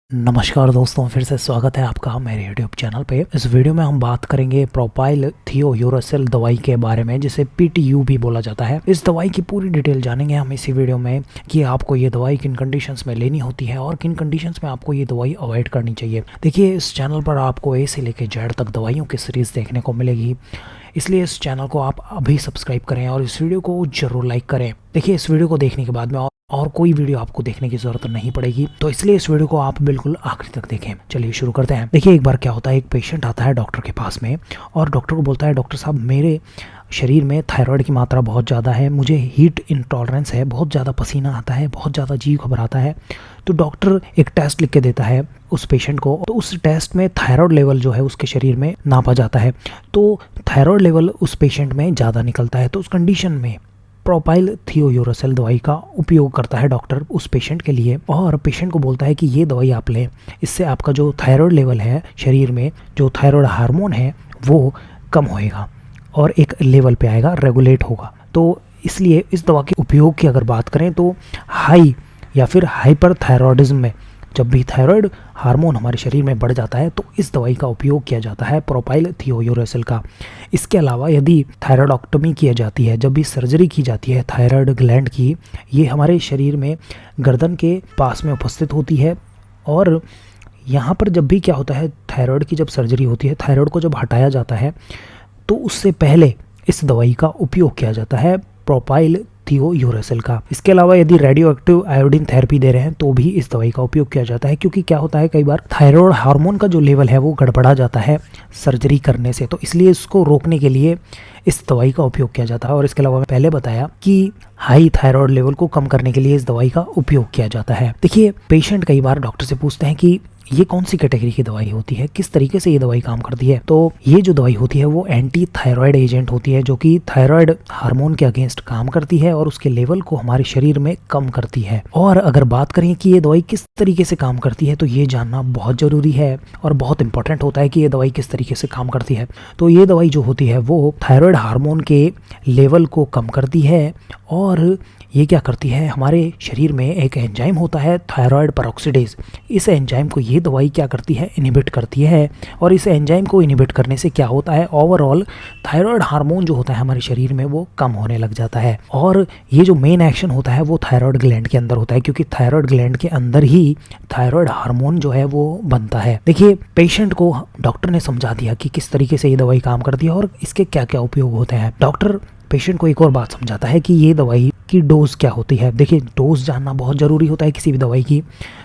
नमस्कार दोस्तों, फिर से स्वागत है आपका मेरे यूट्यूब चैनल पे। इस वीडियो में हम बात करेंगे प्रोपाइल थियोयूरासिल दवाई के बारे में, जिसे पीटीयू भी बोला जाता है। इस दवाई की पूरी डिटेल जानेंगे हम इसी वीडियो में कि आपको ये दवाई किन कंडीशंस में लेनी होती है और किन कंडीशंस में आपको ये दवाई अवॉइड करनी चाहिए। देखिए, इस चैनल पर आपको ए से लेकर जेड तक दवाइयों की सीरीज़ देखने को मिलेगी, इसलिए इस चैनल को आप अभी सब्सक्राइब करें और इस वीडियो को जरूर लाइक करें। देखिए, इस वीडियो को देखने के बाद में और कोई वीडियो आपको देखने की ज़रूरत नहीं पड़ेगी, तो इसलिए इस वीडियो को आप बिल्कुल आखिर तक देखें। चलिए शुरू करते हैं। देखिए, एक बार क्या होता है, एक पेशेंट आता है डॉक्टर के पास में और डॉक्टर को बोलता है, डॉक्टर साहब मेरे शरीर में थायराइड की मात्रा बहुत ज़्यादा है, मुझे हीट इंटॉलरेंस है, बहुत ज़्यादा पसीना आता है, बहुत ज़्यादा जी घबराता है। तो डॉक्टर एक टेस्ट लिख के देता है उस पेशेंट को, तो उस टेस्ट में थायराइड लेवल जो है उसके शरीर में नापा जाता है। तो थायराइड लेवल उस पेशेंट में ज़्यादा निकलता है, तो उस कंडीशन में प्रोपाइल थियोयूरासिल दवाई का उपयोग करता है डॉक्टर उस पेशेंट के लिए, और पेशेंट को बोलता है कि ये दवाई आप लें, इससे आपका जो थायराइड लेवल है शरीर में, जो थायराइड हार्मोन है वो कम होएगा और एक लेवल पे आएगा, रेगुलेट होगा। तो इसलिए इस दवा के उपयोग की अगर बात करें तो हाई या फिर हाइपर थायराइडिज्म में, जब भी थायराइड हार्मोन हमारे शरीर में बढ़ जाता है तो इस दवाई का उपयोग किया जाता है, प्रोपाइल थियोयूरासिल का। इसके अलावा यदि थायराइडोक्टोमी की जाती है, जब भी सर्जरी की जाती है थायराइड ग्लैंड की, ये हमारे शरीर में गर्दन के पास में उपस्थित होती है, और यहाँ पर जब भी क्या होता है, थायराइड की जब सर्जरी होती है, थायराइड को जब हटाया जाता है तो उससे पहले इस दवाई का उपयोग किया जाता है, प्रोपाइल थियोयूरासिल का। इसके अलावा यदि रेडियो एक्टिव आयोडीन थेरेपी दे रहे हैं तो भी इस दवाई का उपयोग किया जाता है, क्योंकि क्या होता है, कई बार थायराइड हार्मोन का जो लेवल है वो गड़बड़ा जाता है सर्जरी करने से, तो इसलिए इसको रोकने के लिए इस दवाई का उपयोग किया जाता है। और इसके अलावा मैं पहले बताया कि हाई थायराइड लेवल को कम करने के लिए इस दवाई का उपयोग किया जाता है। देखिए, पेशेंट कई बार डॉक्टर से पूछते हैं कि ये कौन सी कैटेगरी की दवाई होती है, किस तरीके से ये दवाई काम करती है। तो ये जो दवाई होती है वो एंटी थायराइड एजेंट होती है, जो कि थायराइड हार्मोन के अगेंस्ट काम करती है और उसके लेवल को हमारे शरीर में कम करती है। और अगर बात करें कि ये दवाई किस तरीके से काम करती है, तो ये जानना बहुत ज़रूरी है और बहुत इंपॉर्टेंट होता है कि ये दवाई किस तरीके से काम करती है। तो ये दवाई जो होती है वो थायराइड हार्मोन के लेवल को कम करती है, और ये क्या करती है, हमारे शरीर में एक एंजाइम होता है थायराइड पेरोक्सिडेज, इस एंजाइम को ये दवाई क्या करती है, इनहिबिट करती है। और इस एंजाइम को इनहिबिट करने से क्या होता है, ओवरऑल थायराइड हार्मोन जो होता है हमारे शरीर में वो कम होने लग जाता है। और ये जो मेन एक्शन होता है वो थायराइड ग्लैंड के अंदर होता है, क्योंकि थायराइड ग्लैंड के अंदर ही थायराइड हार्मोन जो है वो बनता है। देखिए, पेशेंट को डॉक्टर ने समझा दिया कि किस तरीके से ये दवाई काम करती है और इसके क्या क्या उपयोग होते हैं। डॉक्टर पेशेंट को एक और बात समझाता है कि ये दवाई की डोज क्या होती है। देखिए, डोज जानना बहुत ज़रूरी होता है किसी भी दवाई की।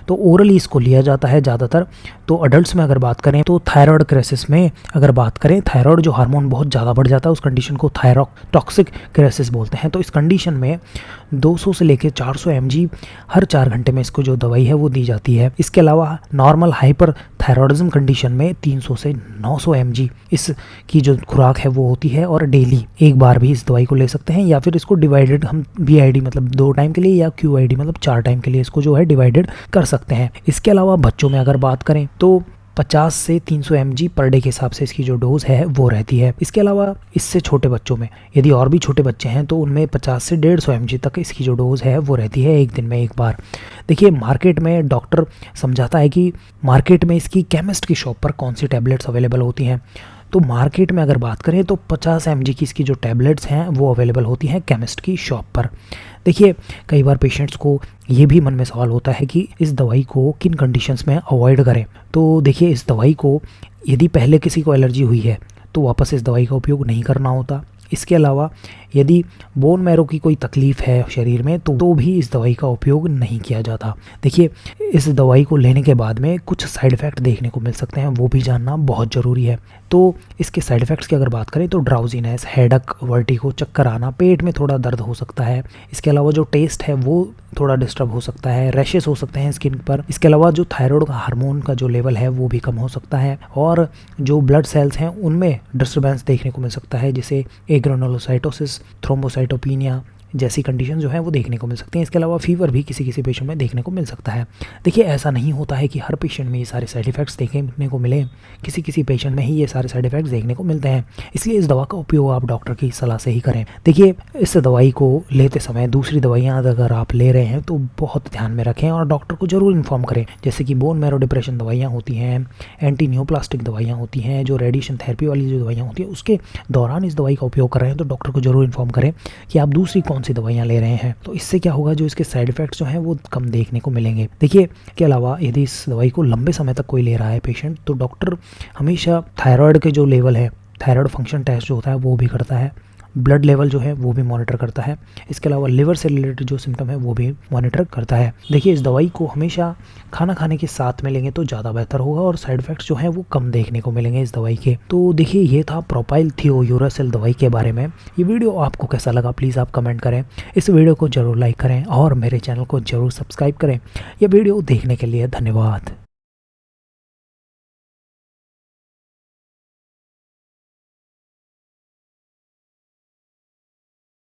तो ओरली इसको लिया जाता है ज़्यादातर। तो अडल्ट्स में अगर बात करें तो थायराइड क्राइसिस में अगर बात करें, थायराइड जो हार्मोन बहुत ज़्यादा बढ़ जाता है उस कंडीशन को थायरोटॉक्सिक क्राइसिस बोलते हैं। तो इस कंडीशन में 200 से लेकर 400 mg हर 4 घंटे में इसको जो दवाई है वो दी जाती है। इसके अलावा नॉर्मल हाइपर थायराइडिज्म कंडीशन में 300 से 900 mg इसकी जो खुराक है वो होती है, और डेली एक बार भी इस दवाई को ले सकते हैं, या फिर इसको डिवाइडेड हम BID मतलब 2 टाइम के लिए, या QID मतलब 4 टाइम के लिए इसको जो है डिवाइडेड कर सकते हैं। इसके अलावा बच्चों में अगर बात करें तो 50 से 300 mg पर डे के हिसाब से इसकी जो डोज है वो रहती है। इसके अलावा इससे छोटे बच्चों में, यदि और भी छोटे बच्चे हैं तो उनमें 50 से 150 mg तक इसकी जो डोज है वो रहती है एक दिन में एक बार। देखिए, मार्केट में डॉक्टर समझाता है कि मार्केट में इसकी केमिस्ट की शॉप पर कौन सी टैबलेट्स अवेलेबल होती हैं। तो मार्केट में अगर बात करें तो 50 mg की इसकी जो टैबलेट्स हैं वो अवेलेबल होती हैं केमिस्ट की शॉप पर। देखिए, कई बार पेशेंट्स को ये भी मन में सवाल होता है कि इस दवाई को किन कंडीशंस में अवॉइड करें। तो देखिए, इस दवाई को यदि पहले किसी को एलर्जी हुई है तो वापस इस दवाई का उपयोग नहीं करना होता। इसके अलावा यदि बोन मैरो की कोई तकलीफ़ है शरीर में तो भी इस दवाई का उपयोग नहीं किया जाता। देखिए, इस दवाई को लेने के बाद में कुछ साइड इफ़ेक्ट देखने को मिल सकते हैं, वो भी जानना बहुत ज़रूरी है। तो इसके साइड इफ़ेक्ट्स की अगर बात करें तो ड्राउजीनेस, हेडक, वर्टिगो, चक्कर आना, पेट में थोड़ा दर्द हो सकता है। इसके अलावा जो टेस्ट है वो थोड़ा डिस्टर्ब हो सकता है, रैशेस हो सकते हैं स्किन पर। इसके अलावा जो थायराइड का हार्मोन का जो लेवल है वो भी कम हो सकता है, और जो ब्लड सेल्स हैं उनमें डिस्टर्बेंस देखने को मिल सकता है, जैसे एग्रानुलोसाइटोसिस, थ्रोम्बोसाइटोपिनिया, जैसी कंडीशन जो है वो देखने को मिल सकती हैं। इसके अलावा फीवर भी किसी किसी पेशेंट में देखने को मिल सकता है। देखिए ऐसा नहीं होता है कि हर पेशेंट में ये सारे साइड इफ़ेक्ट्स देखने को मिले, किसी किसी पेशेंट में ही ये सारे साइड इफ़ेक्ट्स देखने को मिलते हैं। इसलिए इस दवा का उपयोग आप डॉक्टर की सलाह से ही करें। देखिए इस दवाई को लेते समय दूसरी दवाइयाँ अगर आप ले रहे हैं तो बहुत ध्यान में रखें और डॉक्टर को ज़रूर इन्फॉर्म करें। जैसे कि बोन मैरो डिप्रेशन दवाइयाँ होती हैं, एंटी न्यूप्लास्टिक दवाइयाँ होती हैं, जो रेडिएशन थेरेपी वाली जो दवाइयाँ होती हैं, उसके दौरान इस दवाई का उपयोग कर रहे हैं तो डॉक्टर को ज़रूर इन्फॉर्म करें कि आप दूसरी कौन सी दवाइयाँ ले रहे हैं। तो इससे क्या होगा, जो इसके साइड इफ़ेक्ट्स जो हैं वो कम देखने को मिलेंगे। देखिए के अलावा यदि इस दवाई को लंबे समय तक कोई ले रहा है पेशेंट, तो डॉक्टर हमेशा थायराइड के जो लेवल है, थायराइड फंक्शन टेस्ट जो होता है वो भी करता है, ब्लड लेवल जो है वो भी मॉनिटर करता है। इसके अलावा लिवर से रिलेटेड जो सिम्टम है वो भी मॉनिटर करता है। देखिए इस दवाई को हमेशा खाना खाने के साथ में लेंगे तो ज़्यादा बेहतर होगा और साइड इफ़ेक्ट्स जो हैं वो कम देखने को मिलेंगे इस दवाई के। तो देखिए ये था प्रोपाइल थियोयूरासेल दवाई के बारे में। ये वीडियो आपको कैसा लगा प्लीज़ आप कमेंट करें। इस वीडियो को ज़रूर लाइक करें और मेरे चैनल को ज़रूर सब्सक्राइब करें। यह वीडियो देखने के लिए धन्यवाद।